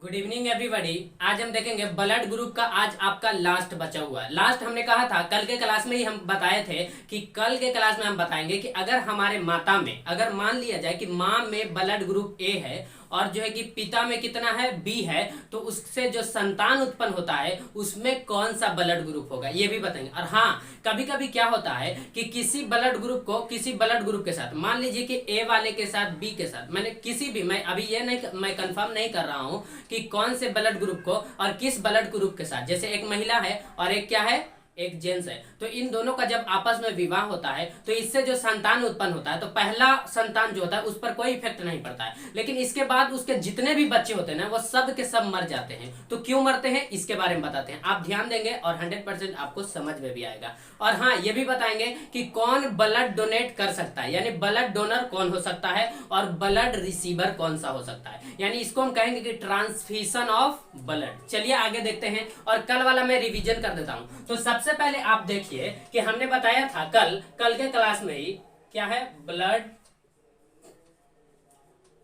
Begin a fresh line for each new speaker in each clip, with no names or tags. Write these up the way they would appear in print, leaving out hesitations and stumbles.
Good evening everybody. आज हम देखेंगे ब्लड ग्रुप का। आज आपका लास्ट बचा हुआ है। लास्ट हमने कहा था कल के क्लास में ही हम बताए थे कि कल के क्लास में हम बताएंगे कि अगर हमारे माता में अगर मान लिया जाए कि माँ में ब्लड ग्रुप ए है और जो है कि पिता में कितना है बी है, तो उससे जो संतान उत्पन्न होता है उसमें कौन सा ब्लड ग्रुप होगा ये भी बताएंगे। और हाँ, कभी कभी क्या होता है कि किसी ब्लड ग्रुप को किसी ब्लड ग्रुप के साथ, मान लीजिए कि ए वाले के साथ बी के साथ, मैंने किसी भी, मैं अभी ये नहीं, मैं कंफर्म नहीं कर रहा हूं कि कौन से ब्लड ग्रुप को और किस ब्लड ग्रुप के साथ, जैसे एक महिला है और एक क्या है, एक जेंट्स है, तो इन दोनों का जब आपस में विवाह होता है तो इससे जो संतान उत्पन्न होता है तो पहला संतान जो होता है उस पर कोई इफेक्ट नहीं पड़ता है, लेकिन इसके बाद उसके जितने भी बच्चे होते हैं ना वो सब के सब मर जाते हैं। तो क्यों मरते हैं इसके बारे में बताते हैं, आप ध्यान देंगे और 100% आपको समझ में भी आएगा। और हाँ, ये भी बताएंगे कि कौन ब्लड डोनेट कर सकता है, यानी ब्लड डोनर कौन हो सकता है और ब्लड रिसीवर कौन सा हो सकता है, यानी इसको हम कहेंगे कि ट्रांसफ्यूजन ऑफ ब्लड। चलिए आगे देखते हैं और कल वाला मैं रिवीजन कर देता हूं। तो सबसे पहले आप देखिए कि हमने बताया था कल के क्लास में ही क्या है,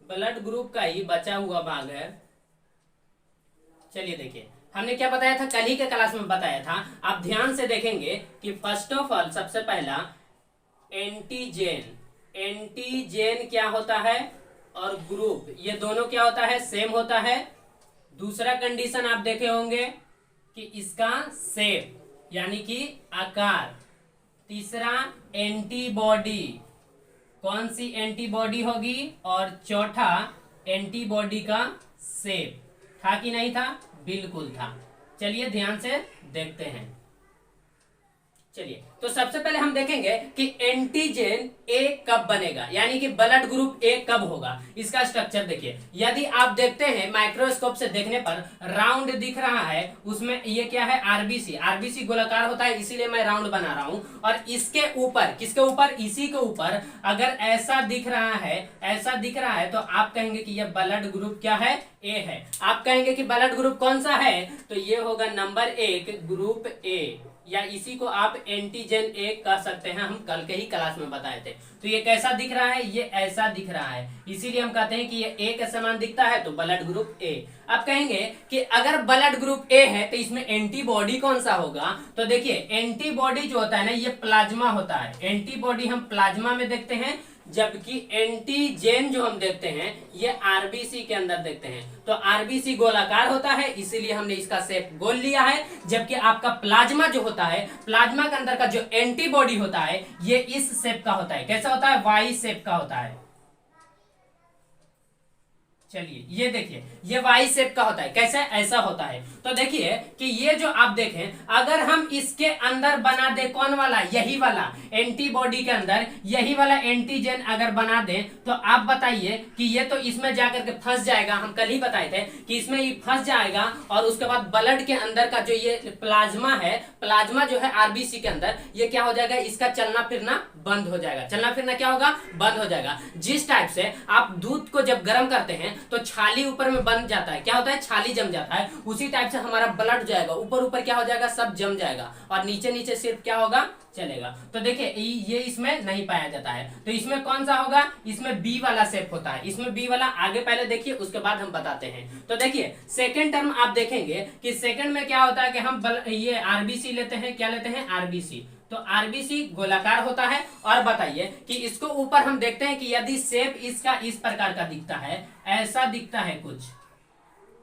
ब्लड ग्रुप का ही बचा हुआ भाग है। चलिए देखिए हमने क्या बताया था, कल ही के क्लास में बताया था। आप ध्यान से देखेंगे कि फर्स्ट ऑफ ऑल सबसे पहला एंटीजेन क्या होता है और ग्रुप, ये दोनों क्या होता है, सेम होता है। दूसरा कंडीशन आप देखे होंगे कि इसका शेप यानी कि आकार। तीसरा एंटीबॉडी, कौन सी एंटीबॉडी होगी, और चौथा एंटीबॉडी का शेप। था कि नहीं था, बिल्कुल था। चलिए ध्यान से देखते हैं। चलिए तो सबसे पहले हम देखेंगे कि एंटीजन ए कब बनेगा, यानी कि ब्लड ग्रुप ए कब होगा। इसका स्ट्रक्चर देखिए, यदि आप देखते हैं माइक्रोस्कोप से देखने पर राउंड दिख रहा है, उसमें ये क्या है, आरबीसी। आरबीसी गोलाकार होता है इसीलिए मैं राउंड बना रहा हूं। और इसके ऊपर, किसके ऊपर, इसी के ऊपर अगर ऐसा दिख रहा है, ऐसा दिख रहा है, तो आप कहेंगे कि यह ब्लड ग्रुप क्या है, ए है। आप कहेंगे कि ब्लड ग्रुप कौन सा है, तो ये होगा नंबर 1 ग्रुप ए, या इसी को आप एंटीजन ए कह सकते हैं। हम कल के ही क्लास में बताए थे। तो ये कैसा दिख रहा है, ये ऐसा दिख रहा है, इसीलिए हम कहते हैं कि ये ए के समान दिखता है, तो ब्लड ग्रुप ए। अब कहेंगे कि अगर ब्लड ग्रुप ए है तो इसमें एंटीबॉडी कौन सा होगा, तो देखिए एंटीबॉडी जो होता है ना, ये प्लाज्मा होता है। एंटीबॉडी हम प्लाज्मा में देखते हैं, जबकि एंटीजेन जो हम देखते हैं ये आरबीसी के अंदर देखते हैं। तो आरबीसी गोलाकार होता है इसीलिए हमने इसका शेप गोल लिया है, जबकि आपका प्लाज्मा जो होता है, प्लाज्मा के अंदर का जो एंटीबॉडी होता है ये इस शेप का होता है। कैसा होता है, वाई शेप का होता है। चलिए ये देखिए, ये वाई शेप का होता है। कैसे, ऐसा होता है। तो देखिए कि ये जो आप देखें, अगर हम इसके अंदर बना दे, कौन वाला, यही वाला एंटीबॉडी के अंदर यही वाला एंटीजन अगर बना दे, तो आप बताइए कि ये तो इसमें जाकर के फंस जाएगा। हम कल ही बताए थे कि इसमें ये फंस जाएगा और उसके बाद ब्लड के अंदर का जो ये प्लाज्मा है, प्लाज्मा जो है आरबीसी के अंदर, ये क्या हो जाएगा, इसका चलना फिरना बंद हो जाएगा। चलना फिरना क्या होगा, बंद हो जाएगा। जिस टाइप से आप दूध को जब गर्म करते हैं तो छाली ऊपर में बन जाता है, क्या होता है, छाली जम जाता है, उसी टाइप से हमारा ब्लड जाएगा, ऊपर ऊपर क्या हो जाएगा, सब जम जाएगा और नीचे नीचे सिर्फ क्या होगा, चलेगा। तो देखिए ये इसमें नहीं पाया जाता है। तो इसमें कौन सा होगा, इसमें बी वाला शेप होता है। इसमें बी वाला आगे पहले देखिए, उसके बाद हम बताते हैं। तो देखिए सेकंड टर्म आप देखेंगे कि सेकंड में क्या होता है कि हम ये आरबीसी लेते हैं, क्या लेते हैं, आरबीसी। तो आरबीसी गोलाकार होता है। और बताइए कि इसको ऊपर हम देखते हैं कि यदि शेप इसका इस प्रकार का दिखता है, ऐसा दिखता है,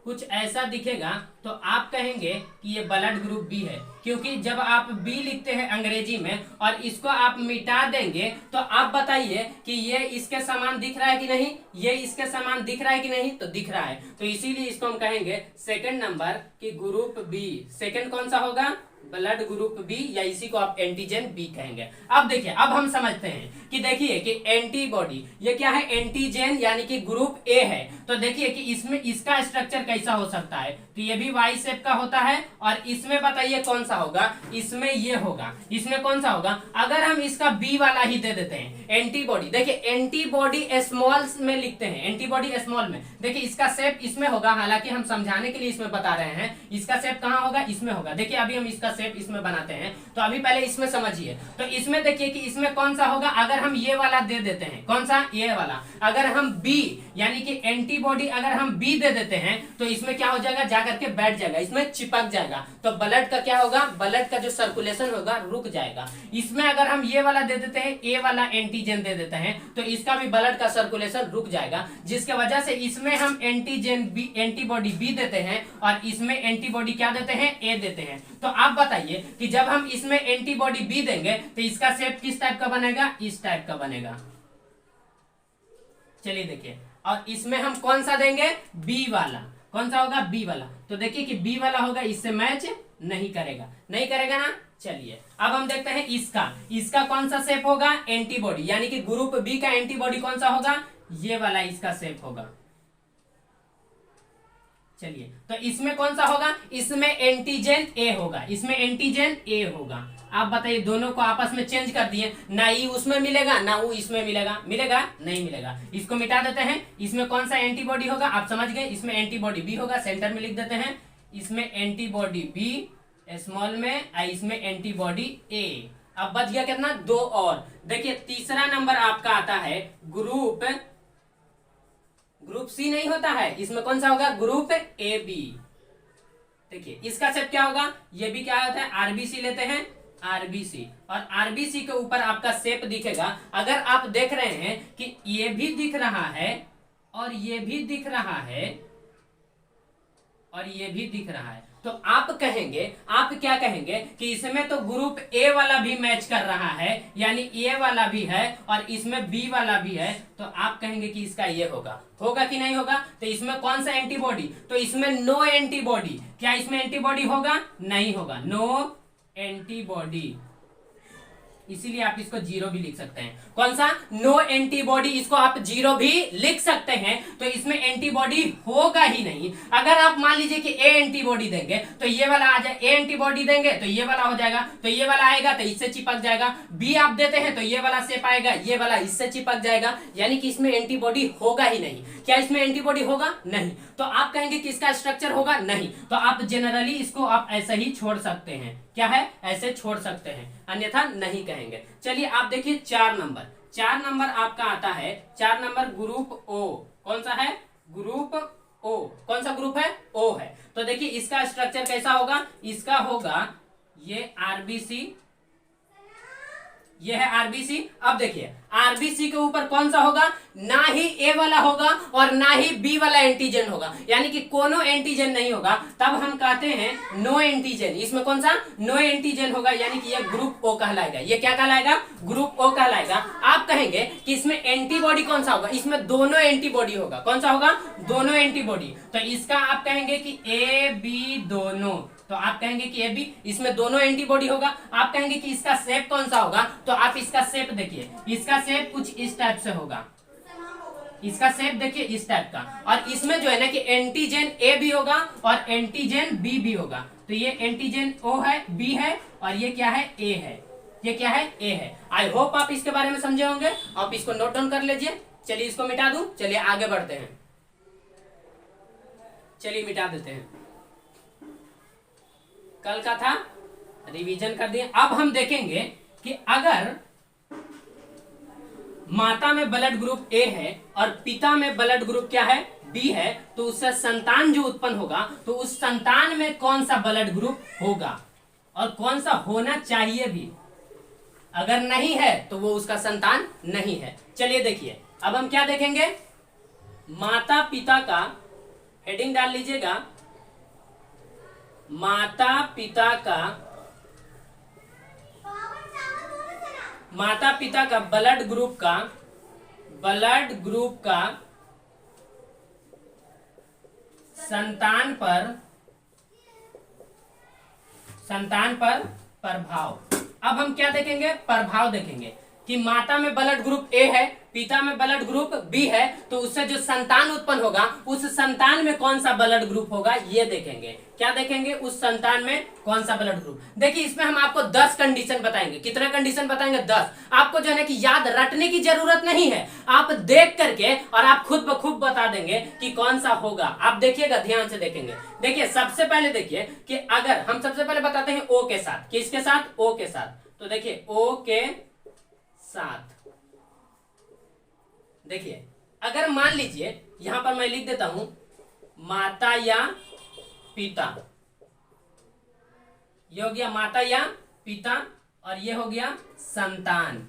कुछ ऐसा दिखेगा, तो आप कहेंगे कि ये ब्लड ग्रुप बी है। क्योंकि जब आप बी लिखते हैं अंग्रेजी में और इसको आप मिटा देंगे, तो आप बताइए कि ये इसके समान दिख रहा है कि नहीं, ये इसके समान दिख रहा है कि नहीं, तो दिख रहा है। तो इसीलिए इसको हम कहेंगे सेकंड नंबर की ग्रुप बी। सेकंड कौन सा होगा, ब्लड ग्रुप बी, या इसी को आप एंटीजन बी कहेंगे। अब देखिए, अब हम समझते हैं कि देखिए कि एंटीबॉडी ये क्या है, एंटीजन यानी कि ग्रुप ए है। तो देखिए कि इसमें इसका स्ट्रक्चर कैसा हो सकता है, तो ये भी वाई शेप का होता है। और इसमें बताइए कौन सा होगा, इसमें ये होगा। इसमें कौन सा होगा, अगर हम इसका बी वाला ही दे देते हैं एंटीबॉडी, देखिए एंटीबॉडी स्मॉल में लिखते हैं, एंटीबॉडी स्मॉल में, देखिए इसका शेप इसमें होगा। हालांकि हम समझाने के लिए इसमें बता रहे हैं, इसका शेप कहां होगा, इसमें होगा। देखिए अभी हम इसका उसका शेप इसमें बनाते हैं। तो अभी पहले इसमें समझिए। तो इसमें देखिए कि इसमें कौन सा होगा, अगर हम ये वाला दे देते हैं, कौन सा, ये वाला, अगर हम बी यानी कि एंटीबॉडी अगर हम बी दे देते हैं तो इसमें क्या हो जाएगा, जाकर के बैठ जाएगा, इसमें चिपक जाएगा। तो ब्लड का क्या होगा, ब्लड का जो सर्कुलेशन होगा रुक जाएगा। इसमें अगर हम ये वाला दे देते हैं, ए वाला एंटीजन दे देते हैं, तो इसका भी ब्लड का सर्कुलेशन रुक जाएगा, जिसके वजह से इसमें हम एंटीजन बी एंटीबॉडी बी देते हैं और इसमें एंटीबॉडी क्या देते हैं, ए देते हैं। तो आप बताइए कि जब हम इसमें एंटीबॉडी बी देंगे तो इसका शेप किस टाइप का बनेगा, इस टाइप का बनेगा। चलिए देखिए, और इसमें हम कौन सा देंगे, बी वाला, कौन सा होगा, बी वाला। तो देखिए कि बी वाला होगा, इससे मैच नहीं करेगा, नहीं करेगा ना। चलिए अब हम देखते हैं इसका कौन सा शेप होगा, एंटीबॉडी, यानी कि ग्रुप बी का एंटीबॉडी कौन सा होगा, ये वाला इसका शेप होगा। चलिए तो इसमें कौन सा होगा, इसमें एंटीजन ए होगा, इसमें एंटीजन ए होगा। आप बताइए, दोनों को आपस में चेंज कर दिए, ना ई उसमें मिलेगा ना वो इसमें मिलेगा, मिलेगा नहीं मिलेगा। इसको मिटा देते हैं, इसमें कौन सा एंटीबॉडी होगा, आप समझ गए, इसमें एंटीबॉडी बी होगा, सेंटर में लिख देते हैं, इसमें एंटीबॉडी बी स्मॉल में, इसमें एंटीबॉडी ए। अब बच गया कितना, दो और। देखिए तीसरा नंबर आपका आता है ग्रुप सी नहीं होता है, इसमें कौन सा होगा, ग्रुप ए बी। देखिए इसका शेप क्या होगा, ये भी क्या होता है, आरबीसी लेते हैं, आरबीसी, और आरबीसी के ऊपर आपका शेप दिखेगा। अगर आप देख रहे हैं कि ये भी दिख रहा है और ये भी दिख रहा है और ये भी दिख रहा है, तो आप कहेंगे, आप क्या कहेंगे कि इसमें तो ग्रुप ए वाला भी मैच कर रहा है, यानी ए वाला भी है और इसमें बी वाला भी है, तो आप कहेंगे कि इसका ये होगा, होगा कि नहीं होगा। तो इसमें कौन सा एंटीबॉडी, तो इसमें नो एंटीबॉडी, क्या इसमें एंटीबॉडी होगा, नहीं होगा, नो एंटीबॉडी, इसीलिए आप इसको जीरो भी लिख सकते हैं। कौन सा, नो एंटीबॉडी, इसको आप जीरो भी लिख सकते हैं। तो इसमें एंटीबॉडी होगा ही नहीं। अगर आप मान लीजिए कि ए एंटीबॉडी देंगे तो ये वाला आ जाए, ए एंटीबॉडी देंगे तो ये वाला हो जाएगा, तो ये वाला आएगा तो इससे चिपक जाएगा। बी आप देते हैं तो ये वाला शेप आएगा, ये वाला इससे चिपक जाएगा, यानी कि इसमें एंटीबॉडी होगा ही नहीं। क्या इसमें एंटीबॉडी होगा, नहीं। तो आप कहेंगे कि इसका स्ट्रक्चर होगा, नहीं। तो आप जनरली इसको आप ऐसे ही छोड़ सकते हैं, क्या है, ऐसे छोड़ सकते हैं, अन्यथा नहीं कहेंगे। चलिए आप देखिए 4 नंबर आपका आता है, 4 नंबर ग्रुप ओ, कौन सा है, ग्रुप ओ, कौन सा ग्रुप है, ओ है। तो देखिए इसका स्ट्रक्चर कैसा होगा, इसका होगा ये आरबीसी, ये है आरबीसी। अब देखिए आरबीसी के ऊपर कौन सा होगा, ना ही ए वाला होगा और ना ही बी वाला एंटीजन होगा, यानी कि कोनो एंटीजन नहीं होगा, तब हम कहते हैं नो एंटीजन। इसमें कौन सा, नो एंटीजन होगा, यानी कि ये ग्रुप ओ कहलाएगा। ये क्या कहलाएगा, ग्रुप ओ कहलाएगा। आप कहेंगे कि इसमें एंटीबॉडी कौन सा होगा, इसमें दोनों एंटीबॉडी होगा, कौन सा होगा, दोनों एंटीबॉडी। तो इसका आप कहेंगे कि ए बी दोनों, तो आप कहेंगे कि ए बी, इसमें दोनों एंटीबॉडी होगा। आप कहेंगे कि इसका शेप कौन सा होगा, तो आप इसका शेप देखिए, इसका शेप कुछ इस टाइप से होगा, इसका शेप देखिए इस टाइप का। और इसमें जो है ना कि एंटीजन ए भी होगा और एंटीजन बी भी होगा। तो ये एंटीजन ओ है, बी है, और ये क्या है, ए है, ये क्या है, ए है। आई होप आप इसके बारे में समझे होंगे, आप इसको नोट डाउन कर लीजिए। चलिए इसको मिटा दूं, चलिए आगे बढ़ते हैं, चलिए मिटा देते हैं। कल का था, रिवीजन कर दिए। अब हम देखेंगे कि अगर माता में ब्लड ग्रुप ए है और पिता में ब्लड ग्रुप क्या है, बी है, तो उससे संतान जो उत्पन्न होगा तो उस संतान में कौन सा ब्लड ग्रुप होगा और कौन सा होना चाहिए भी। अगर नहीं है तो वो उसका संतान नहीं है। चलिए देखिए अब हम क्या देखेंगे, माता पिता का, हेडिंग डाल लीजिएगा, माता पिता का ब्लड ग्रुप का संतान पर प्रभाव। अब हम क्या देखेंगे, प्रभाव देखेंगे कि माता में ब्लड ग्रुप ए है पिता में ब्लड ग्रुप बी है, तो उससे जो संतान उत्पन्न होगा उस संतान में कौन सा ब्लड ग्रुप होगा ये देखेंगे। क्या देखेंगे? उस संतान में कौन सा ब्लड ग्रुप। देखिए इसमें हम आपको 10 कंडीशन बताएंगे। कितने कंडीशन बताएंगे? 10। आपको जो है ना कि याद रटने की जरूरत नहीं है, आप देख करके और आप खुद ब खुद बता देंगे कि कौन सा होगा। आप देखिएगा, ध्यान से देखेंगे। देखिए सबसे पहले देखिए कि अगर हम सबसे पहले बताते हैं ओ के साथ। किसके साथ? ओ के साथ। तो देखिए ओ के साथ, देखिए अगर मान लीजिए यहां पर मैं लिख देता हूं माता या पिता, ये हो गया माता या पिता, और ये हो गया संतान।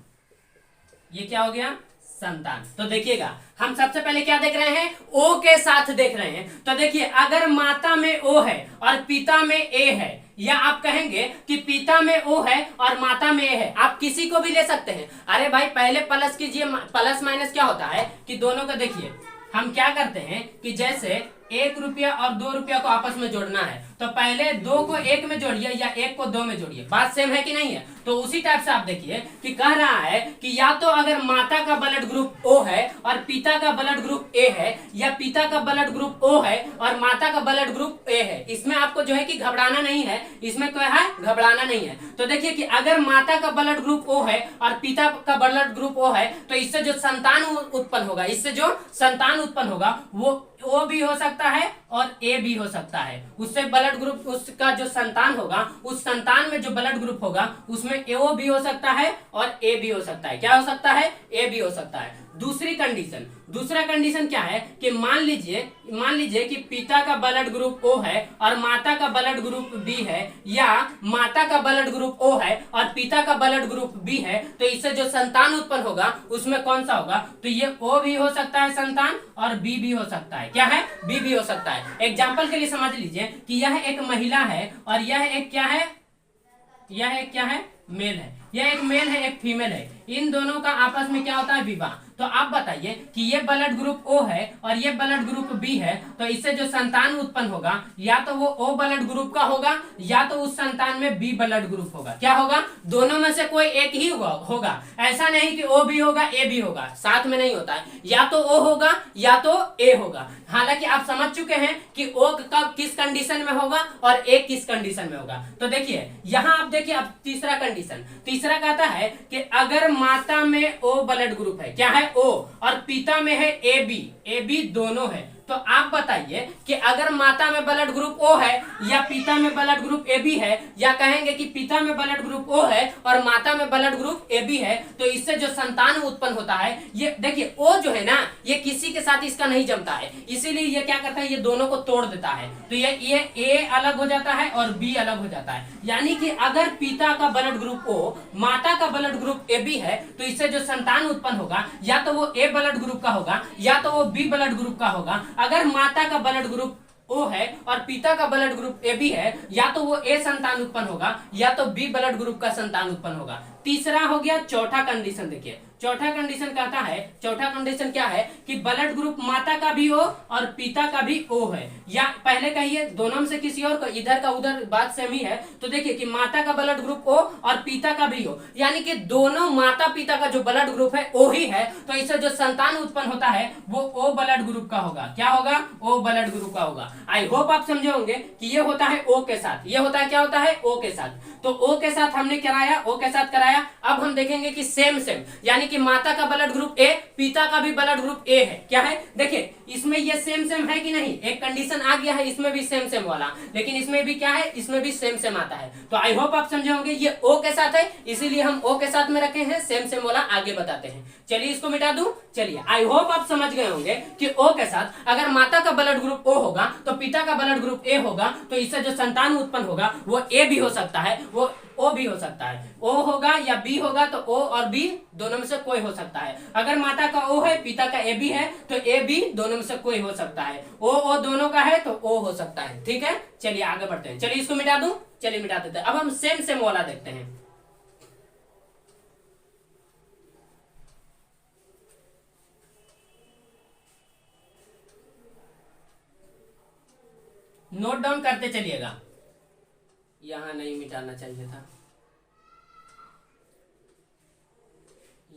ये क्या हो गया? संतान। तो देखिएगा हम सबसे पहले क्या देख रहे हैं? ओ के साथ देख रहे हैं। तो देखिए अगर माता में ओ है और पिता में ए है, या आप कहेंगे कि पिता में ओ है और माता में ए है, आप किसी को भी ले सकते हैं। अरे भाई पहले प्लस कीजिए। प्लस माइनस क्या होता है कि दोनों का देखिए हम क्या करते हैं कि जैसे 1 रुपया और 2 रुपया को आपस में जोड़ना है, तो पहले 2 को 1 में जोड़िए या 1 को 2 में जोड़िए। बात सेम है कि नहीं है? तो उसी टाइप से आप देखिए कि कह रहा है कि या तो अगर माता का ब्लड ग्रुप ओ है और पिता का ब्लड ग्रुप ए है, या पिता का ब्लड ग्रुप ओ है और माता का ब्लड ग्रुप ए है। इसमें आपको जो है कि घबराना नहीं है, इसमें क्या है? घबराना नहीं है। तो देखिए कि अगर माता का ब्लड ग्रुप ओ है और पिता का ब्लड ग्रुप ओ है, तो इससे जो संतान उत्पन्न होगा, इससे जो संतान उत्पन्न होगा वो ओ भी हो सकता है और ए भी हो सकता है। उससे ब्लड ग्रुप, उसका जो संतान होगा, उस संतान में जो ब्लड ग्रुप होगा उसमें ओ भी हो सकता है और ए भी हो सकता है। क्या हो सकता है? ए भी हो सकता है। दूसरी कंडीशन, दूसरा कंडीशन क्या है कि मान लीजिए कि पिता का ब्लड ग्रुप ओ है और माता का ब्लड ग्रुप बी है, या माता का ब्लड ग्रुप ओ है और पिता का ब्लड ग्रुप बी है, तो इससे जो संतान उत्पन्न होगा उसमें कौन सा होगा? तो ये ओ भी हो सकता है संतान और बी भी हो सकता है। क्या है? बी भी हो सकता है। एग्जाम्पल के लिए समझ लीजिए कि यह एक महिला है और यह एक क्या है? यह एक क्या है? मेल है। यह एक मेल है, एक फीमेल है। इन दोनों का आपस में क्या होता है? विवाह। तो आप बताइए कि ये ब्लड ग्रुप ओ है और ये ब्लड ग्रुप बी है, तो इससे जो संतान उत्पन्न होगा या तो वो ओ ब्लड ग्रुप का होगा या तो उस संतान में बी ब्लड ग्रुप होगा। क्या होगा? दोनों में से कोई एक ही होगा। ऐसा नहीं कि ओ भी होगा ए भी होगा, साथ में नहीं होता है। या तो ओ होगा या तो ए होगा। हालांकि आप समझ चुके हैं कि ओ कब किस कंडीशन में होगा और ए किस कंडीशन में होगा। तो देखिए यहां आप देखिए अब तीसरा कंडीशन, तीसरा कहता है कि अगर माता में ओ ब्लड ग्रुप है, क्या है? ओ, और पिता में है ए बी दोनों है, तो आप बताइए कि अगर माता में ब्लड ग्रुप ओ है या पिता में ब्लड ग्रुप ए बी है, या कहेंगे कि पिता में ब्लड ग्रुप ओ है और माता में ब्लड ग्रुप ए बी है, तो इससे जो संतान उत्पन्न होता है, ये देखिए ओ जो है ना ये किसी के साथ इसका नहीं जमता है, इसीलिए ये क्या करता है? ये दोनों को तोड़ देता है। तो ये ए अलग हो जाता है और बी अलग हो जाता है। यानी कि अगर पिता का ब्लड ग्रुप ओ, माता का ब्लड ग्रुप ए बी है, तो इससे जो संतान उत्पन्न होगा या तो वो ए ब्लड ग्रुप का होगा या तो वो बी ब्लड ग्रुप का होगा। अगर माता का ब्लड ग्रुप ओ है और पिता का ब्लड ग्रुप ए बी है, या तो वो ए संतान उत्पन्न होगा या तो बी ब्लड ग्रुप का संतान उत्पन्न होगा। तीसरा हो गया चौथा कंडीशन। देखिए चौथा कंडीशन कहता है, चौथा कंडीशन क्या है कि ब्लड ग्रुप माता का भी ओ और पिता का भी ओ है, या पहले कहिए दोनों में से किसी और को, इधर का उधर बात सेम ही है। तो देखिए कि माता का ब्लड ग्रुप ओ और पिता का भी ओ, यानी कि दोनों माता पिता का जो ब्लड ग्रुप है ओ ही है, तो इससे जो संतान उत्पन्न होता है वो ओ ब्लड ग्रुप का होगा। क्या होगा? ओ ब्लड ग्रुप का होगा। आई होप आप समझे होंगे कि ये होता है ओ के साथ, ये होता है क्या होता है? ओ के साथ। तो ओ के साथ हमने कराया, ओ के साथ कराया। अब हम देखेंगे कि सेम यानी कि माता का ब्लड ग्रुप ए, पिता का भी ब्लड ग्रुप ए है। क्या है? देखिए इसमें ये सेम है कि नहीं? एक कंडीशन आ गया है इसमें भी सेम वाला, लेकिन इसमें भी क्या है? इसमें भी सेम आता है। तो आई होप आप समझे होंगे ये ओ के साथ है, इसीलिए हम ओ के साथ में रखे हैं, सेम वाला आगे बताते हैं। चलिए इसको मिटा दूं। चलिए आई होप आप समझ गए होंगे कि ओ के साथ अगर माता का ब्लड ग्रुप ओ होगा तो पिता का ब्लड ग्रुप ए होगा, तो इससे जो संतान उत्पन्न होगा वो ए भी हो सकता है, वो ओ भी हो सकता है। ओ होगा या बी होगा, तो ओ और बी दोनों में से कोई हो सकता है। अगर माता का ओ है पिता का ए बी है, तो ए बी दोनों में से कोई हो सकता है। ओ दोनों का है तो ओ हो सकता है। ठीक है, चलिए आगे बढ़ते हैं। चलिए इसको मिटा दूं। चलिए मिटा देते हैं। अब हम सेम वाला देखते हैं। नोट डाउन करते चलिएगा, यहां नहीं मिटाना चाहिए था,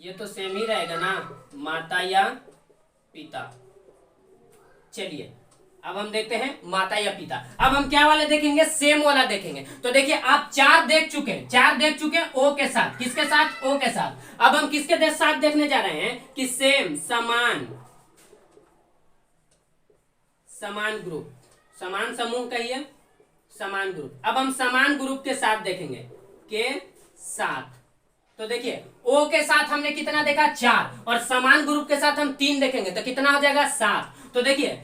ये तो सेम ही रहेगा ना, माता या पिता। चलिए अब हम देखते हैं माता या पिता। अब हम क्या वाला देखेंगे, सेम वाला देखेंगे। तो देखिए आप चार देख चुके हैं ओ के साथ। किसके साथ, ओ के साथ। अब हम किसके साथ देखने जा रहे हैं कि सेम, समान ग्रुप, समान समूह कहिए, समान ग्रुप। अब हम समान ग्रुप के साथ देखेंगे, के साथ। तो देखिए ओ के साथ हमने कितना देखा, 4, और समान ग्रुप के साथ हम 3 देखेंगे तो कितना हो जाएगा, 7। तो देखिए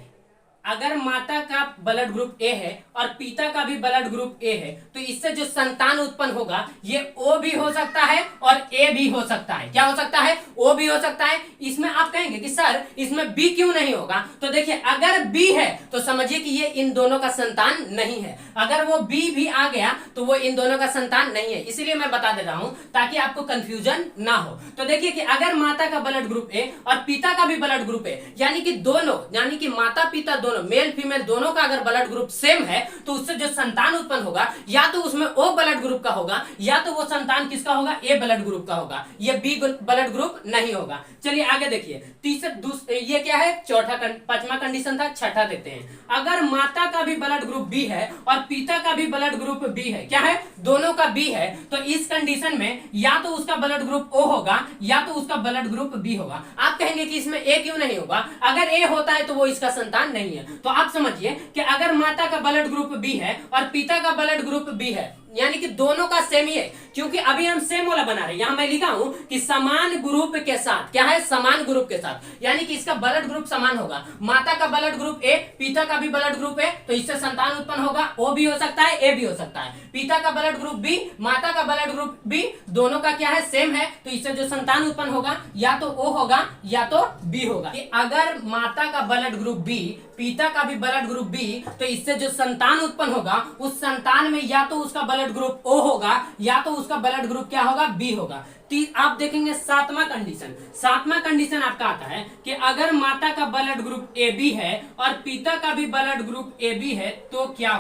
अगर माता का ब्लड ग्रुप ए है और पिता का भी ब्लड ग्रुप ए है तो इससे जो संतान उत्पन्न होगा ये ओ भी हो सकता है और ए भी हो सकता है। क्या हो सकता है, ओ भी हो सकता है। इसमें आप कहेंगे कि सर इसमें बी क्यों नहीं होगा, तो देखिए अगर बी है तो समझिए कि ये इन दोनों का संतान नहीं है। अगर वो बी भी आ गया तो वो इन दोनों का संतान नहीं है। इसीलिए मैं बता दे रहा हूं ताकि आपको कंफ्यूजन ना हो। तो देखिए कि अगर माता का ब्लड ग्रुप ए और पिता का भी ब्लड ग्रुप ए, यानी कि दोनों, यानी कि माता पिता दोनों, मेल फीमेल दोनों का अगर ब्लड ग्रुप सेम है तो उससे जो संतान उत्पन्न होगा या तो उसमें ओ ब्लड ग्रुप का होगा या तो वो संतान किसका होगा, ए ब्लड ग्रुप का होगा। ये बी ब्लड ग्रुप नहीं होगा। चलिए आगे देखिए ये क्या है, पांचवा कंडीशन था, छठा देते हैं। अगर माता का भी ब्लड ग्रुप बी है और पिता का भी ब्लड ग्रुप बी है, क्या है, दोनों का बी है, तो इस कंडीशन में या तो उसका ब्लड ग्रुप ओ होगा या तो उसका ब्लड ग्रुप बी होगा। आप कहेंगे कि इसमें ए क्यों नहीं होगा, अगर ए होता है तो वो इसका संतान नहीं है। तो आप समझिए कि अगर माता का ब्लड ग्रुप बी है और पिता का ब्लड ग्रुप बी है, यानी कि दोनों का सेम ही है, क्योंकि अभी हम सेम वाला बना रहे हैं। यहां मैं लिखा हूं कि समान ग्रुप के साथ, क्या है, समान ग्रुप के साथ, यानी कि इसका ब्लड ग्रुप समान होगा। माता का ब्लड ग्रुप ए, पिता का भी ब्लड ग्रुप है, तो इससे संतान उत्पन्न होगा। ओ भी हो सकता है, ए भी हो सकता है। पिता का ब्लड ग्रुप बी, माता का ब्लड ग्रुप बी, दोनों का क्या है, सेम है, तो इससे जो संतान उत्पन्न होगा या तो ओ होगा या तो बी होगा। अगर माता का ब्लड ग्रुप बी, पिता का भी ब्लड ग्रुप बी, तो इससे जो संतान उत्पन्न होगा उस संतान में या तो उसका ब्लड ग्रुप ओ होगा या तो उसका ब्लड ग्रुप क्या होगा, बी होगा। आप देखेंगे सातवां कंडीशन आपका आता है कि अगर माता का ब्लड ग्रुप ए बी है और पिता का भी ब्लड ग्रुप ए बी है तो क्या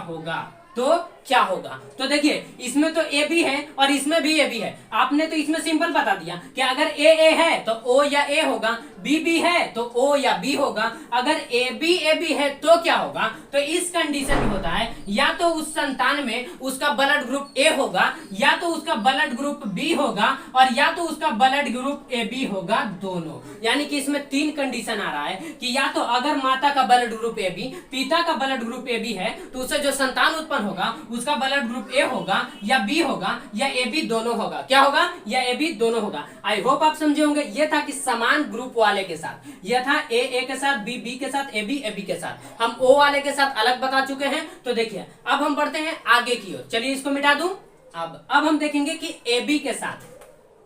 होगा, तो देखिए इसमें तो ए बी है और इसमें भी ए बी है। आपने तो इसमें सिंपल बता दिया कि अगर ए है तो ओ या ए होगा, बी बी है तो ओ या बी होगा। अगर ए बी है तो क्या होगा, तो इस कंडीशन में होता है या तो उस संतान में उसका ब्लड ग्रुप ए होगा या तो उसका ब्लड ग्रुप बी होगा और या तो उसका ब्लड ग्रुप ए बी होगा, दोनों। यानी कि इसमें 3 कंडीशन आ रहा है कि या तो अगर माता का ब्लड ग्रुप ए बी, पिता का ब्लड ग्रुप ए बी है तो उससे जो संतान उत्पन्न होगा उसका ब्लड ग्रुप ए होगा या बी होगा या ए बी दोनों होगा। क्या होगा, या ए बी दोनों होगा। आई होप आप समझे होंगे। ये था कि समान ग्रुप वाले के साथ, यह था ए के साथ, बी बी के साथ, ए बी के साथ। हम ओ वाले के साथ अलग बता चुके हैं। तो देखिए अब हम बढ़ते हैं आगे की ओर। चलिए इसको मिटा दूं। अब हम देखेंगे कि ए बी के साथ,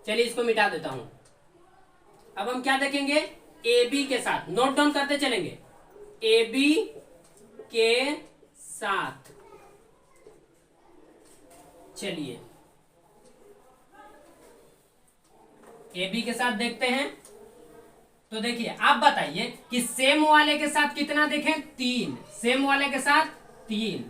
चलिए इसको मिटा देता हूं। अब हम क्या देखेंगे, ए बी के साथ, नोट डाउन करते चलेंगे, ए बी के साथ। चलिए ए बी के साथ देखते हैं। तो देखिए आप बताइए कि सेम वाले के साथ कितना देखें, 3, सेम वाले के साथ 3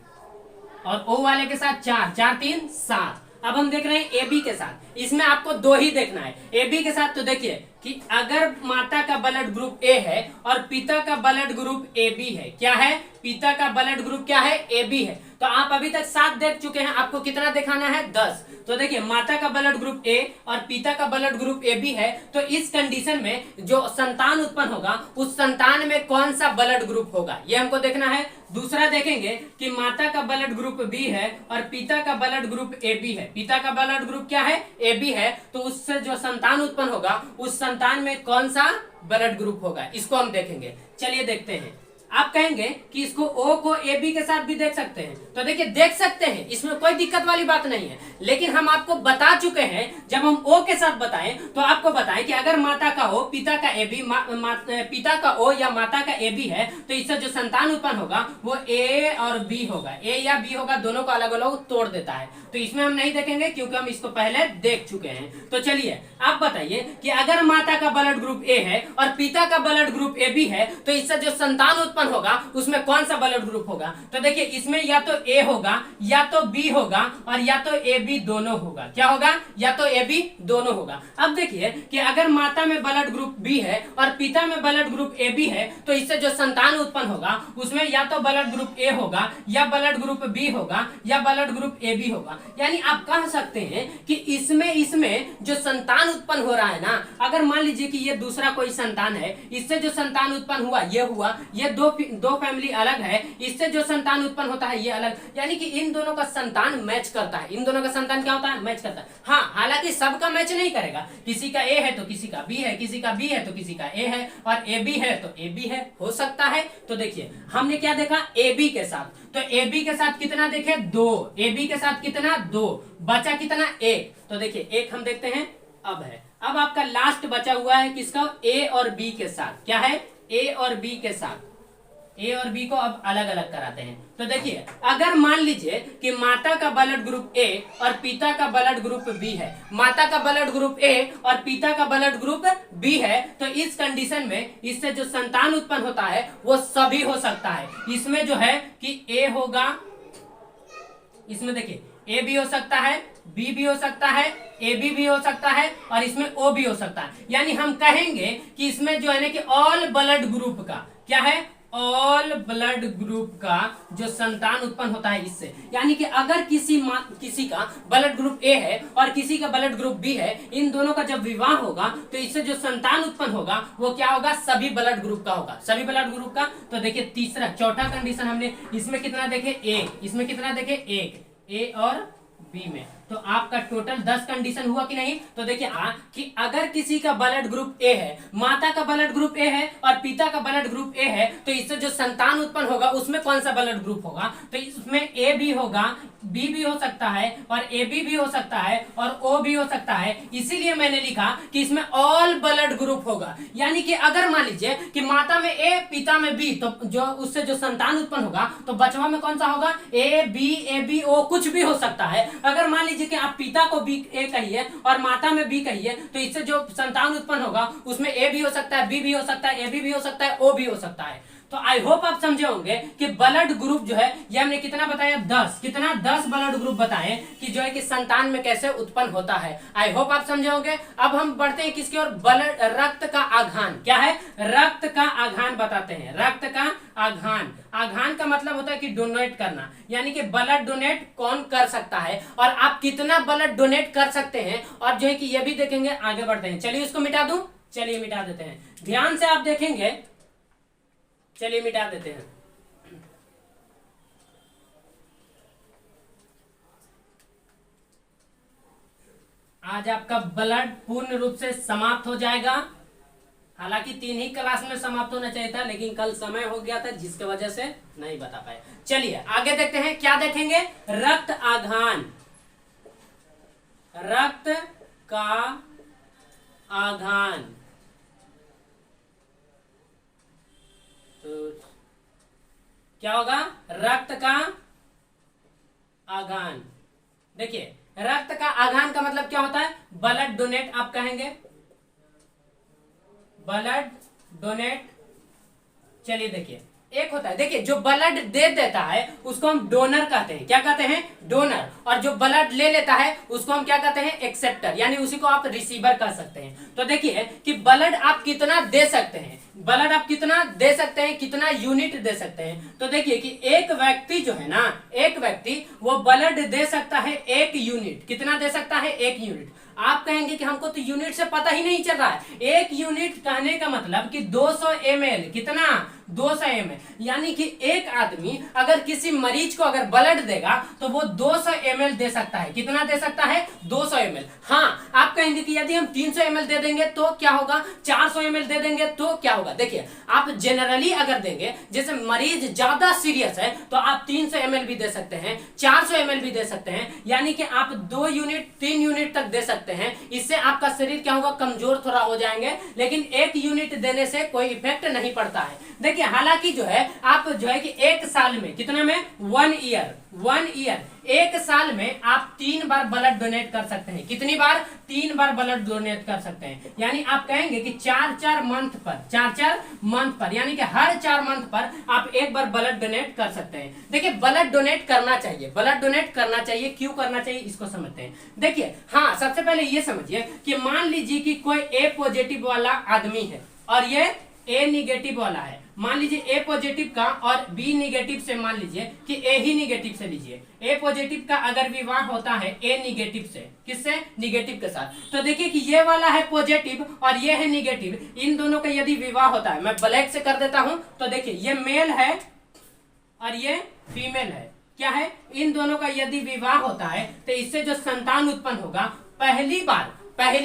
और ओ वाले के साथ 4, 4 3 7। अब हम देख रहे हैं ए बी के साथ, इसमें आपको 2 ही देखना है। ए बी के साथ तो देखिए कि अगर माता का ब्लड ग्रुप ए है और पिता का ब्लड ग्रुप ए बी है, क्या है, पिता का ब्लड ग्रुप क्या है, ए बी है, तो आप अभी तक 7 देख चुके हैं। आपको कितना दिखाना है, 10। तो देखिए माता का ब्लड ग्रुप ए और पिता का ब्लड ग्रुप ए बी है, तो इस कंडीशन में जो संतान उत्पन्न होगा उस संतान में कौन सा ब्लड ग्रुप होगा, ये हमको देखना है। दूसरा देखेंगे कि माता का ब्लड ग्रुप बी है और पिता का ब्लड ग्रुप ए बी है, पिता का ब्लड ग्रुप क्या है, ए बी है, तो उससे जो संतान उत्पन्न होगा उस संतान में कौन सा ब्लड ग्रुप होगा, इसको हम देखेंगे। चलिए देखते हैं। आप कहेंगे कि इसको ओ को ए बी के साथ भी देख सकते हैं, तो देखिए देख सकते हैं, इसमें कोई दिक्कत वाली बात नहीं है। लेकिन हम आपको बता चुके हैं, जब हम ओ के साथ बताएं तो आपको बताएं कि अगर माता का ओ, पिता का ए बी, पिता का ओ या माता का ए बी है, तो इससे जो संतान उत्पन्न होगा वो ए और बी होगा, ए या बी होगा, दोनों को अलग अलग तोड़ देता है। तो इसमें हम नहीं देखेंगे क्योंकि हम इसको पहले देख चुके हैं। तो चलिए आप बताइए कि अगर माता का ब्लड ग्रुप ए है और पिता का ब्लड ग्रुप ए बी है, तो इससे जो संतान उत्पन्न उत्पन्न होगा उसमें कौन सा ब्लड ग्रुप होगा। तो देखिए इसमें या तो ए होगा या तो बी होगा और या तो ए बी दोनों होगा। क्या होगा? या तो ए बी दोनों होगा। अब देखिए कि अगर माता में ब्लड ग्रुप बी है और पिता में ब्लड ग्रुप ए बी है तो इससे जो संतान उत्पन्न होगा उसमें या तो ब्लड ग्रुप ए होगा या ब्लड ग्रुप बी होगा या ब्लड ग्रुप ए बी होगा। यानी आप कह सकते हैं कि इसमें जो संतान उत्पन्न हो रहा है ना, अगर मान लीजिए कि ये दूसरा कोई संतान है, इससे जो संतान उत्पन्न हुआ, ये दो फैमिली अलग है, इससे जो संतान उत्पन्न होता है ये अलग, यानी कि इन दोनों का संतान मैच करता है। इन दोनों का संतान क्या होता है? मैच करता है। हाँ, हालांकि सबका मैच नहीं करेगा, किसी का ए है तो किसी का बी है, किसी का बी है तो किसी का ए है, और ए बी है तो ए बी है, हो सकता है। तो देखिए हमने क्या देखा? ए बी के साथ, तो ए बी के साथ कितना देखे? 2। ए बी के साथ कितना? 2। बचा कितना? 1। तो देखिए एक हम देखते हैं अब है। अब आपका लास्ट बचा हुआ है किसका? ए और बी के साथ। क्या है? ए और बी के साथ। ए और बी को अब अलग अलग कराते हैं। तो देखिए अगर मान लीजिए कि माता का ब्लड ग्रुप ए और पिता का ब्लड ग्रुप बी है, माता का ब्लड ग्रुप ए और पिता का ब्लड ग्रुप बी है, तो इस कंडीशन में इससे जो संतान उत्पन्न होता है वो सभी हो सकता है। इसमें जो है कि ए होगा, इसमें देखिए ए भी हो सकता है, बी भी हो सकता है, ए बी भी हो सकता है और इसमें ओ भी हो सकता है। यानी हम कहेंगे कि इसमें जो है ना कि ऑल ब्लड ग्रुप का क्या है? ऑल ब्लड ग्रुप का जो संतान उत्पन्न होता है इससे, यानी कि अगर किसी का ब्लड ग्रुप ए है और किसी का ब्लड ग्रुप बी है, इन दोनों का जब विवाह होगा तो इससे जो संतान उत्पन्न होगा वो क्या होगा? सभी ब्लड ग्रुप का होगा, सभी ब्लड ग्रुप का। तो देखिए चौथा कंडीशन हमने इसमें कितना देखे? 1। इसमें कितना देखे? 1। ए और बी में। तो आपका टोटल 10 कंडीशन हुआ कि नहीं? तो देखिए कि अगर किसी का ब्लड ग्रुप ए है, माता का ब्लड ग्रुप ए है और पिता का ब्लड ग्रुप ए है, तो इससे जो संतान उत्पन्न होगा उसमें कौन सा ब्लड ग्रुप होगा? तो इसमें ए भी होगा, बी भी हो सकता है और ए बी भी हो सकता है और ओ भी हो सकता है। इसीलिए मैंने लिखा कि इसमें ऑल ब्लड ग्रुप होगा। यानी कि अगर मान लीजिए कि माता में ए पिता में बी, तो जो उससे जो संतान उत्पन्न होगा तो बचवा में कौन सा होगा? ए बी ओ, कुछ भी हो सकता है। अगर मान लीजिए कि आप पिता को बी ए कहिए और माता में बी कहिए, तो इससे जो संतान उत्पन्न होगा उसमें ए भी हो सकता है, बी भी हो सकता है, ए बी हो सकता है, ओ भी हो सकता है। तो आई होप आप समझे होंगे कि ब्लड ग्रुप जो है ये हमने कितना बताया? 10। कितना? 10 ब्लड ग्रुप बताए कि जो है कि संतान में कैसे उत्पन्न होता है। आई होप आप समझे होंगे। अब हम बढ़ते हैं किसकी ओर? ब्लड, रक्त का आघान। क्या है? रक्त का आघान बताते हैं। रक्त का आघान, आघान का मतलब होता है कि डोनेट करना, यानी कि ब्लड डोनेट कौन कर सकता है और आप कितना ब्लड डोनेट कर सकते हैं, और जो है कि ये भी देखेंगे। आगे बढ़ते हैं। चलिए इसको मिटा दूं, चलिए मिटा देते हैं। ध्यान से आप देखेंगे, चलिए मिटा देते हैं। आज आपका ब्लड पूर्ण रूप से समाप्त हो जाएगा। हालांकि 3 ही क्लास में समाप्त होना चाहिए था, लेकिन कल समय हो गया था जिसकी वजह से नहीं बता पाए। चलिए आगे देखते हैं, क्या देखेंगे? रक्त आघान। रक्त का आघान, तो क्या होगा? रक्त का आघान। देखिए रक्त का आघान का मतलब क्या होता है? ब्लड डोनेट आप कहेंगे, ब्लड डोनेट। चलिए देखिए एक होता है, देखिए जो ब्लड दे देता है उसको हम डोनर कहते हैं। क्या कहते हैं? डोनर। और जो ब्लड ले लेता है उसको हम क्या कहते हैं? एक्सेप्टर, यानी उसी को आप रिसीवर कह सकते हैं। तो देखिए कि ब्लड आप कितना दे सकते हैं, ब्लड आप कितना दे सकते हैं, कितना यूनिट दे सकते हैं। तो देखिए कि एक व्यक्ति जो है ना, एक व्यक्ति वो ब्लड दे सकता है 1 यूनिट। कितना दे सकता है? 1 यूनिट। आप कहेंगे कि हमको तो यूनिट से पता ही नहीं चल रहा है। 1 यूनिट कहने का मतलब कि 200 ml। कितना? 200 ml। यानी कि एक आदमी अगर किसी मरीज को अगर ब्लड देगा तो वो 200 ml दे सकता है। कितना दे सकता है? 200 ml। हाँ, आप कहेंगे कि यदि हम 300 ml दे देंगे तो क्या होगा? 400 ml दे देंगे तो क्या होगा? देखिए आप जनरली अगर देंगे, जैसे मरीज ज्यादा सीरियस है तो आप 300 ml भी दे सकते हैं, 400 ml भी दे सकते हैं, यानी कि आप 2 यूनिट 3 यूनिट तक दे सकते हैं। इससे आपका शरीर क्या होगा? कमजोर थोड़ा हो जाएंगे, लेकिन 1 यूनिट देने से कोई इफेक्ट नहीं पड़ता है। देखिए हालांकि जो है आप जो है कि 1 साल में, कितना में? 1 ईयर एक साल में आप 3 बार ब्लड डोनेट कर सकते हैं। कितनी बार? 3 बार ब्लड डोनेट कर सकते हैं। यानी आप कहेंगे कि 4-4 मंथ पर यानी कि हर 4 मंथ पर आप एक बार ब्लड डोनेट कर सकते हैं। देखिए ब्लड डोनेट करना चाहिए, ब्लड डोनेट करना चाहिए, क्यों करना चाहिए इसको समझते हैं। देखिए हाँ, सबसे पहले ये समझिए कि मान लीजिए कि कोई ए पॉजिटिव वाला आदमी है और ये ए निगेटिव वाला है। मान लीजिए ए पॉजिटिव का और बी निगेटिव से, मान लीजिए कि ए ही निगेटिव से लीजिए। ए पॉजिटिव का अगर विवाह होता है ए निगेटिव से, किससे? निगेटिव के साथ, तो देखिए कि ये वाला है पॉजिटिव और ये है निगेटिव, इन दोनों का यदि विवाह होता है, मैं ब्लैक से कर देता हूं, तो देखिए ये मेल है और ये फीमेल है। क्या है? इन दोनों का यदि विवाह होता है तो इससे जो संतान उत्पन्न होगा, पहली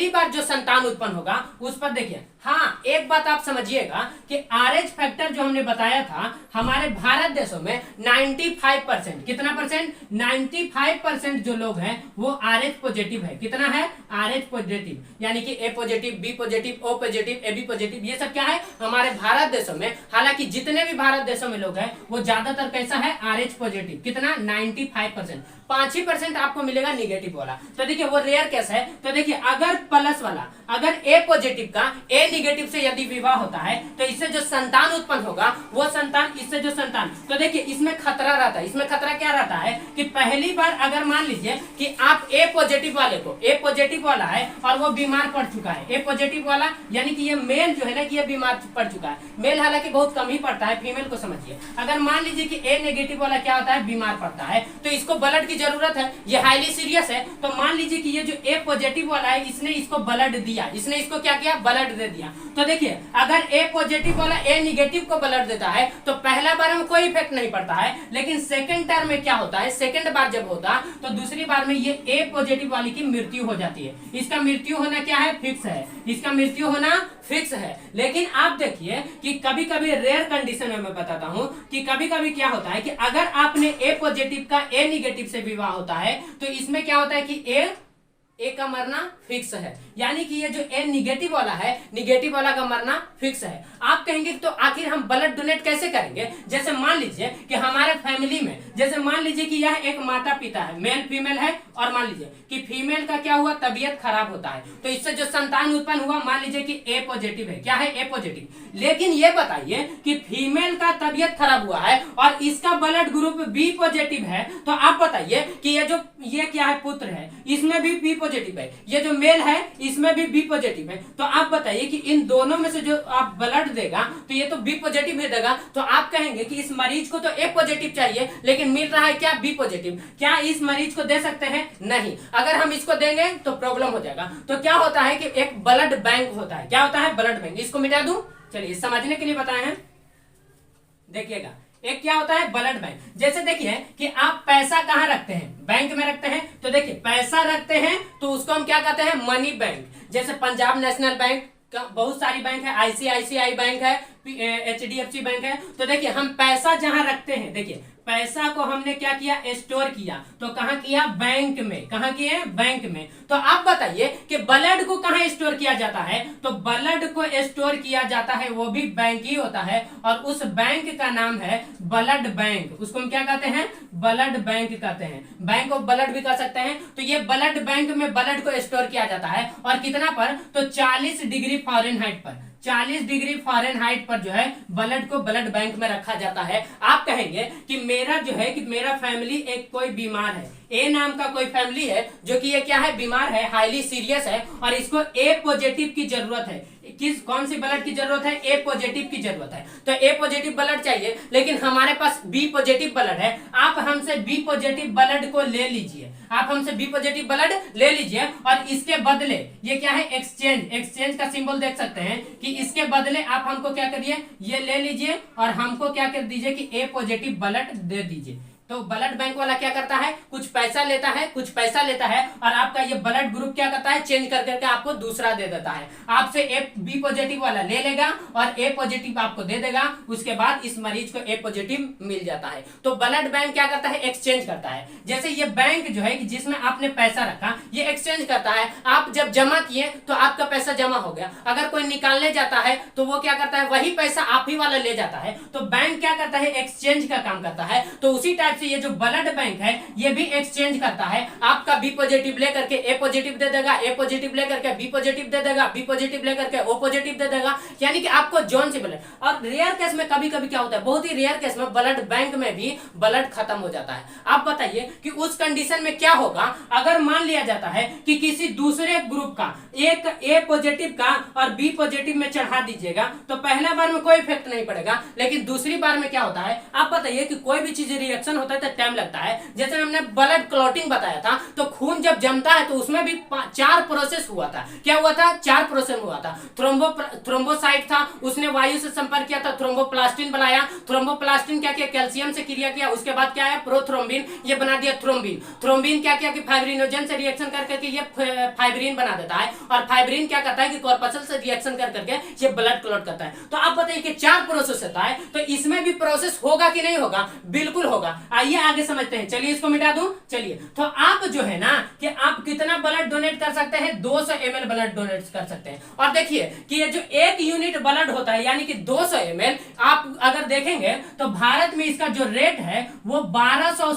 बार जो संतान उत्पन्न होगा उस पर देखिए, हाँ एक बात आप समझिएगा कि आरएच फैक्टर जो हमने बताया था हमारे भारत देशों में 95%, कितना परसेंट? 95% जो लोग हैं वो आरएच पॉजिटिव है। कितना है? आरएच पॉजिटिव, यानी कि A positive, B positive, O positive, AB positive, ये सब क्या है हमारे भारत देशों में। हालांकि जितने भी भारत देशों में लोग हैं वो ज्यादातर कैसा है? RH positive. कितना? 95%। 5% आपको मिलेगा निगेटिव वाला। तो देखिए वो रेयर केस है। तो देखिए अगर प्लस वाला, अगर ए पॉजिटिव का ए निगेटिव से यदि विवाह होता है तो इससे जो संतान उत्पन्न होगा वो संतान, इससे जो संतान, तो देखिए इसमें खतरा रहता है। इसमें खतरा क्या रहता है कि पहली बार अगर मान लीजिए कि आप ए पॉजिटिव वाले को, ए पॉजिटिव वाला है और वो बीमार पड़ चुका है, ए पॉजिटिव वाला यानी कि ये मेल जो है ना कि ये बीमार पड़ चुका है। मेल हालांकि बहुत कम ही पड़ता है, फीमेल को समझिए। अगर मान लीजिए कि ए नेगेटिव वाला क्या होता है? बीमार पड़ता है, तो इसको ब्लड की जरूरत है, ये हाईली सीरियस है। तो मान लीजिए कि ये जो ए पॉजिटिव वाला है इसने इसको ब्लड दिया, इसने इसको क्या किया? ब्लड दे दिया। तो देखिए अगर ए पॉजिटिव वाला ए निगेटिव को ब्लड देता है तो पहला बार में कोई इफेक्ट नहीं पड़ता है, लेकिन सेकंड टर्म में क्या होता है? सेकंड बार जब होता तो दूसरी बार में ये ए पॉजिटिव वाली की मृत्यु हो जाती है। इसका मृत्यु होना क्या है? फिक्स है, इसका मृत्यु होना फिक्स है। लेकिन आप देखिए कि कभी कभी रेयर कंडीशन में मैं बताता हूं कि कभी कभी क्या होता है कि अगर आपने ए पॉजिटिव का ए निगेटिव से विवाह होता है तो इसमें क्या होता है कि ए का मरना फिक्स है, यानी कि ये जो ए निगेटिव वाला है, निगेटिव वाला का मरना फिक्स है। आप कहेंगे तो आखिर हम ब्लड डोनेट कैसे करेंगे? जैसे मान लीजिए कि हमारे फैमिली में, जैसे मान लीजिए कि यह एक माता पिता है, मेल फीमेल है, और मान लीजिए कि फीमेल का क्या हुआ? तबीयत खराब होता है, तो इससे जो संतान उत्पन्न हुआ मान लीजिए कि ए पॉजिटिव है। क्या है? ए पॉजिटिव। लेकिन ये बताइए कि फीमेल का तबीयत खराब हुआ है और इसका ब्लड ग्रुप बी पॉजिटिव है, तो आप बताइए कि ये क्या है? पुत्र है, इसमें भी बी पॉजिटिव है, ये जो मेल है इसमें भी बी पॉजिटिव है। तो आप बताइए कि इन दोनों में से जो आप ब्लड देगा तो ये तो बी पॉजिटिव ही देगा। तो आप कहेंगे कि इस मरीज को तो ए पॉजिटिव चाहिए लेकिन मिल रहा है क्या? B positive. क्या इस मरीज को दे सकते हैं? नहीं। अगर हम इसको देंगे तो प्रॉब्लम हो जाएगा। तो क्या होता है कि एक ब्लड बैंक होता है। क्या होता है? Blood bank. इसको मिटा दूं? चलिए समझने के लिए बताए हैं, देखिएगा। एक क्या होता है? Blood bank. जैसे देखिए कि आप पैसा कहाँ रखते हैं? बैंक में रखते हैं। तो देखिए पैसा रखते हैं तो उसको हम क्या कहते हैं? Money bank. जैसे पंजाब नेशनल बैंक, बहुत सारी बैंक है, आईसीआईसीआई बैंक है, एचडीएफसी बैंक है। तो देखिए हम पैसा जहां रखते हैं, देखिए पैसा को हमने क्या किया? स्टोर किया। तो कहां किया? बैंक में। कहां किए? बैंक में। तो आप बताइए कि ब्लड को कहां स्टोर किया जाता है? तो ब्लड को स्टोर किया जाता है, वो भी बैंक ही होता है, और उस बैंक का नाम है ब्लड बैंक। उसको हम क्या कहते हैं? ब्लड बैंक कहते हैं। बैंक ऑफ ब्लड भी कह सकते हैं। तो ये ब्लड बैंक में ब्लड को स्टोर किया जाता है, और कितना पर? तो 40 डिग्री फ़ारेनहाइट पर, 40 डिग्री फ़ारेनहाइट पर जो है ब्लड को ब्लड बैंक में रखा जाता है। आप कहेंगे कि मेरा जो है कि मेरा फैमिली एक कोई बीमार है, ए नाम का कोई फैमिली है जो कि ये क्या है? बीमार है, हाईली सीरियस है, और इसको ए पॉजिटिव की जरूरत है। कौन सी ब्लड की जरूरत है? ए पॉजिटिव की जरूरत है। तो ए पॉजिटिव ब्लड चाहिए, लेकिन हमारे पास बी पॉजिटिव ब्लड है। आप हमसे बी पॉजिटिव ब्लड को ले लीजिए, आप हमसे बी पॉजिटिव ब्लड ले लीजिए, और इसके बदले ये क्या है? एक्सचेंज। एक्सचेंज का सिंबल देख सकते हैं कि इसके बदले आप हमको क्या करिए? ये ले लीजिए और हमको क्या कर दीजिए कि ए पॉजिटिव ब्लड दे दीजिए। तो ब्लड बैंक वाला क्या करता है? कुछ पैसा लेता है, और आपका ये ब्लड ग्रुप क्या करता है? चेंज कर करके आपको दूसरा दे देता है। आपसे ए बी पॉजिटिव वाला ले लेगा और ए पॉजिटिव आपको दे देगा। उसके बाद इस मरीज को ए पॉजिटिव मिल जाता है। तो ब्लड बैंक क्या करता है? एक्सचेंज करता है। जैसे ये बैंक जो है कि जिसमें आपने पैसा रखा, ये एक्सचेंज करता है। आप जब जमा किए तो आपका पैसा जमा हो गया, अगर कोई निकालने जाता है तो वो क्या करता है? वही पैसा आप ही वाला ले जाता है। तो बैंक क्या करता है? एक्सचेंज का काम करता है। तो उसी टाइप टाइप से ये जो ब्लड बैंक है ये भी एक्सचेंज करता है, आपका बी पॉजिटिव लेकर के ए पॉजिटिव दे देगा, ए पॉजिटिव लेकर के बी पॉजिटिव दे देगा, बी पॉजिटिव लेकर के ओ पॉजिटिव दे देगा, यानी कि आपको जॉन से ब्लड। और रेयर केस में कभी कभी क्या होता है, बहुत ही रेयर केस में ब्लड बैंक में भी ब्लड खत्म हो जाता है। आप बताइए कि उस कंडीशन में क्या होगा, अगर मान लिया जाता है कि किसी दूसरे ग्रुप का एक ए पॉजिटिव का और बी पॉजिटिव में चढ़ा दीजिएगा तो पहला बार में कोई इफेक्ट नहीं पड़ेगा, लेकिन दूसरी बार में क्या होता है, आप बताइए कि कोई भी चीज रिएक्शन होता है तो टाइम लगता है। जैसे हमने ब्लड क्लॉटिंग बताया था, तो खून जब जमता है तो उसमें भी 4 प्रोसेस हुआ था। क्या हुआ था? 4 प्रोसेस हुआ था। थ्रोम्बोसाइट था, उसने वायु से संपर्क किया था, थ्रोम्बोप्लास्टिन बनाया, थ्रोम्बोप्लास्टिन क्या किया, कैल्शियम से क्रिया किया, उसके बाद क्या है, प्रोथ्रोम्बिन, ये बना दिया थ्रोम्बिन। थ्रोम्बिन क्या किया कि फाइब्रिनोजन से रिएक्शन कर करके ये फाइब्रिन बना देता है, और फाइब्रिन क्या करता है कि कॉर्पसल से रिएक्शन कर करके ये ब्लड क्लॉट करता है। तो आप बताइए कि 4 प्रोसेस होता है, तो इसमें भी प्रोसेस होगा कि नहीं होगा? बिल्कुल होगा। आइए आगे समझते हैं। चलिए इसको मिटा दूं। चलिए, तो आप जो है ना कि आप कितना ब्लड डोनेट कर सकते हैं? 200 ml ब्लड डोनेट कर सकते हैं। और देखिए कि ये जो 1 यूनिट ब्लड होता है यानी कि 200 ml, आप अगर देखेंगे तो भारत में इसका जो रेट है वो 1200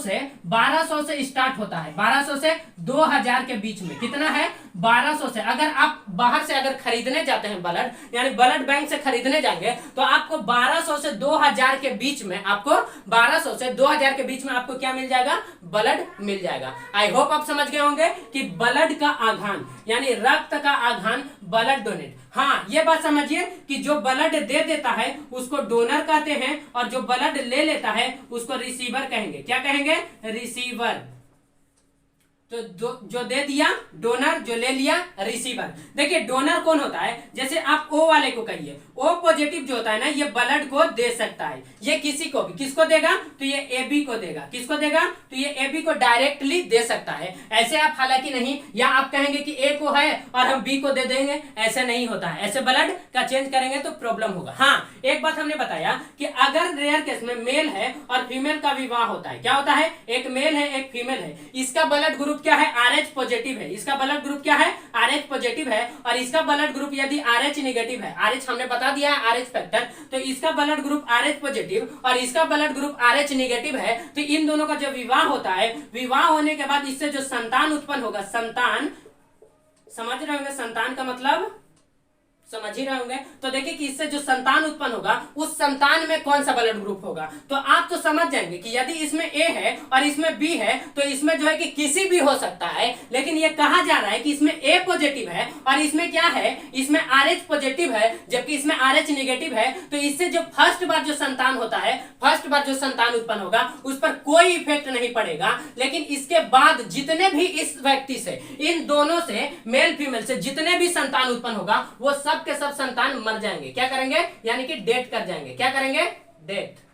से स्टार्ट होता है। 1200 से 2000 के बीच में। कितना है? 1200 से। अगर आप बाहर से अगर खरीदने जाते हैं ब्लड, यानी ब्लड बैंक से खरीदने जाएंगे तो आपको 1200 से 2000 के बीच में, आपको 1200 से 2000 के बीच में आपको क्या मिल जाएगा? ब्लड मिल जाएगा। आई होप आप समझ गए होंगे कि ब्लड का आघान यानी रक्त का आघान, ब्लड डोनेट। हाँ, ये बात समझिए कि जो ब्लड दे देता है उसको डोनर कहते हैं, और जो ब्लड ले लेता है उसको रिसीवर कहेंगे। क्या कहेंगे? रिसीवर। तो जो दे दिया डोनर, जो ले लिया रिसीवर। देखिए डोनर कौन होता है? जैसे आप ओ वाले को कहिए, ओ पॉजिटिव जो होता है ना, ये ब्लड को दे सकता है। ये किसी को भी, किसको देगा? तो ये एबी को देगा। किसको देगा? तो ये एबी को डायरेक्टली दे सकता है। ऐसे आप हालांकि नहीं, या आप कहेंगे कि ए को है और हम बी को दे देंगे, ऐसे नहीं होता है। ऐसे ब्लड का चेंज करेंगे तो प्रॉब्लम होगा। हाँ, एक बात हमने बताया कि अगर रेयर केस में मेल है और फीमेल का विवाह होता है, क्या होता है? एक मेल है एक फीमेल है, इसका ब्लड ग्रुप क्या है? RH पॉजिटिव है। इसका ब्लड ग्रुप क्या है? RH पॉजिटिव है। और इसका ब्लड ग्रुप यदि RH निगेटिव है, RH हमने बता दिया है RH फैक्टर, तो इसका ब्लड ग्रुप RH पॉजिटिव और इसका ब्लड ग्रुप RH निगेटिव है, तो इन दोनों का जो विवाह होता है, विवाह होने के बाद इससे जो संतान उत्पन्न होगा, संतान, समझ रहे होंगे संतान का मतलब, समझ ही रहे होंगे। तो देखिए कि इससे जो संतान उत्पन्न होगा उस संतान में कौन सा ब्लड ग्रुप होगा, तो आप तो समझ जाएंगे कि यदि इसमें ए है और इसमें बी है तो इसमें जो है कि किसी भी हो सकता है, लेकिन ये कहा जा रहा है कि इसमें ए पॉजिटिव है और इसमें क्या है, इसमें RH पॉजिटिव है, जबकि इसमें RH निगेटिव है। तो इससे जो फर्स्ट बार जो संतान होता है, फर्स्ट बार जो संतान उत्पन्न होगा उस पर कोई इफेक्ट नहीं पड़ेगा, लेकिन इसके बाद जितने भी इस व्यक्ति से, इन दोनों से, मेल फीमेल से जितने भी संतान उत्पन्न होगा वो सब के सब संतान मर जाएंगे। क्या करेंगे? यानी कि डेथ कर जाएंगे। क्या करेंगे? डेथ।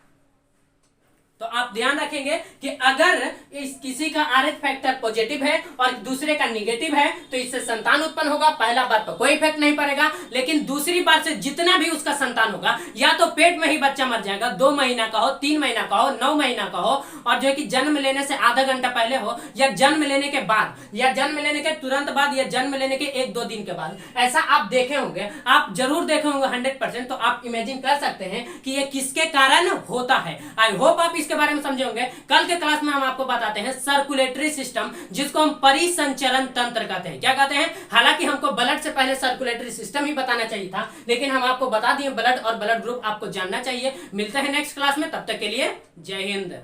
तो आप ध्यान रखेंगे कि अगर किसी का RH फैक्टर पॉजिटिव है और दूसरे का निगेटिव है तो इससे संतान उत्पन्न होगा, पहला बार पर कोई इफेक्ट नहीं पड़ेगा, लेकिन दूसरी बार से जितना भी उसका संतान होगा, या तो पेट में ही बच्चा मर जाएगा, 2 महीना का हो, 3 महीना का हो, 9 महीना का हो, और जो है कि जन्म लेने से आधा घंटा पहले हो, या जन्म लेने के बाद, या जन्म लेने के तुरंत बाद, या जन्म लेने के 1-2 दिन के बाद। ऐसा आप देखे होंगे, आप जरूर देखे होंगे 100%। तो आप इमेजिन कर सकते हैं कि ये किसके कारण होता है। आई होप आप इसके बारे में समझे होंगे। कल के क्लास में हम आपको बताते हैं सर्कुलेटरी सिस्टम, जिसको हम परिसंचरण तंत्र कहते हैं। क्या कहते हैं? हालांकि हमको ब्लड से पहले सर्कुलेटरी सिस्टम ही बताना चाहिए था, लेकिन हम आपको बता दिए ब्लड और ब्लड ग्रुप आपको जानना चाहिए। मिलते हैं नेक्स्ट क्लास में, तब तक के लिए जय हिंद।